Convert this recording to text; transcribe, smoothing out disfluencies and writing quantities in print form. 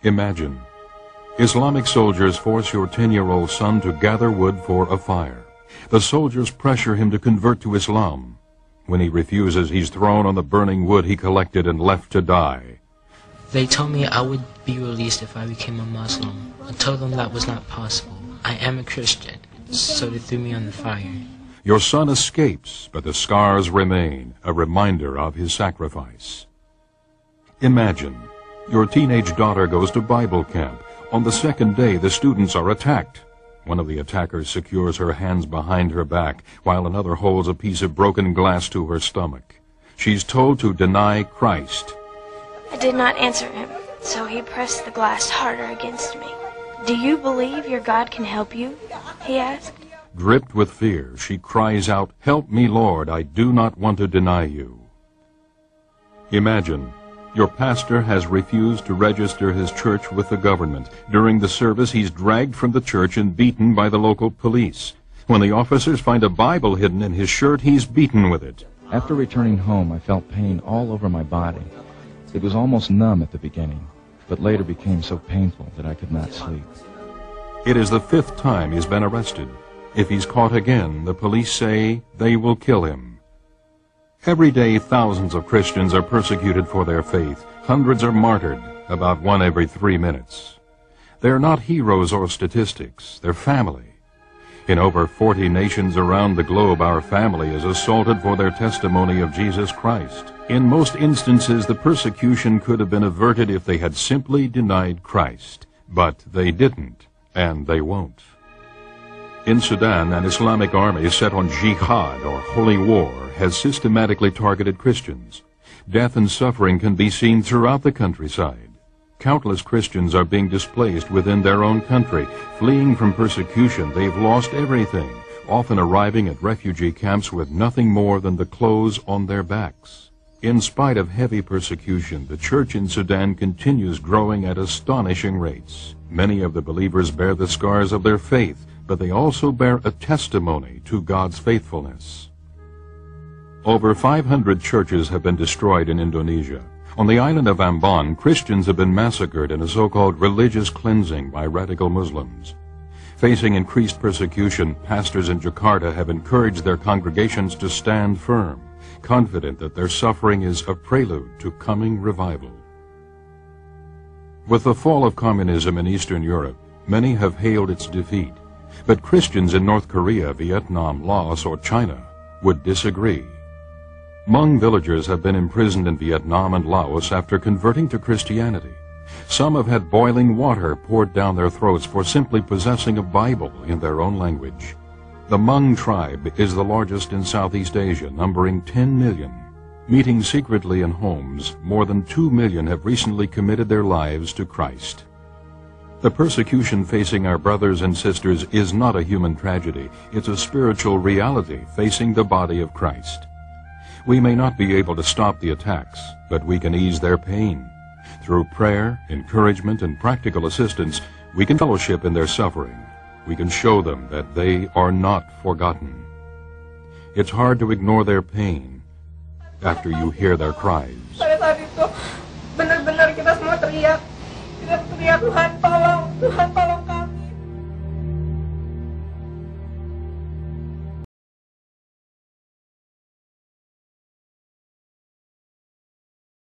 Imagine, Islamic soldiers force your 10-year-old son to gather wood for a fire. The soldiers pressure him to convert to Islam. When he refuses, he's thrown on the burning wood he collected and left to die. They told me I would be released if I became a Muslim. I told them that was not possible. I am a Christian, so they threw me on the fire. Your son escapes, but the scars remain, a reminder of his sacrifice. Imagine, your teenage daughter goes to Bible camp. On the second day, the students are attacked. One of the attackers secures her hands behind her back, while another holds a piece of broken glass to her stomach. She's told to deny Christ. I did not answer him, so he pressed the glass harder against me. Do you believe your God can help you? He asked. Dripped with fear, she cries out, "Help me, Lord, I do not want to deny you." Imagine, your pastor has refused to register his church with the government. During the service, he's dragged from the church and beaten by the local police. When the officers find a Bible hidden in his shirt, he's beaten with it. After returning home, I felt pain all over my body. It was almost numb at the beginning, but later became so painful that I could not sleep. It is the 5th time he's been arrested. If he's caught again, the police say they will kill him. Every day, thousands of Christians are persecuted for their faith. Hundreds are martyred, about 1 every 3 minutes. They're not heroes or statistics, they're family. In over 40 nations around the globe, our family is assaulted for their testimony of Jesus Christ. In most instances, the persecution could have been averted if they had simply denied Christ. But they didn't, and they won't. In Sudan, an Islamic army set on jihad, or holy war, has systematically targeted Christians. Death and suffering can be seen throughout the countryside. Countless Christians are being displaced within their own country. Fleeing from persecution, they've lost everything, often arriving at refugee camps with nothing more than the clothes on their backs. In spite of heavy persecution, the church in Sudan continues growing at astonishing rates. Many of the believers bear the scars of their faith, but they also bear a testimony to God's faithfulness. Over 500 churches have been destroyed in Indonesia. On the island of Ambon, Christians have been massacred in a so-called religious cleansing by radical Muslims. Facing increased persecution, pastors in Jakarta have encouraged their congregations to stand firm, confident that their suffering is a prelude to coming revival. With the fall of communism in Eastern Europe, many have hailed its defeat. But Christians in North Korea, Vietnam, Laos, or China would disagree. Hmong villagers have been imprisoned in Vietnam and Laos after converting to Christianity. Some have had boiling water poured down their throats for simply possessing a Bible in their own language. The Hmong tribe is the largest in Southeast Asia, numbering 10 million. Meeting secretly in homes, more than 2 million have recently committed their lives to Christ. The persecution facing our brothers and sisters is not a human tragedy. It's a spiritual reality facing the body of Christ. We may not be able to stop the attacks, but we can ease their pain. Through prayer, encouragement, and practical assistance, we can fellowship in their suffering. We can show them that they are not forgotten. It's hard to ignore their pain after you hear their cries. Pada saat itu, benar-benar kita semua teriak. Kita teriak, Tuhan tolong, Tuhan tolong.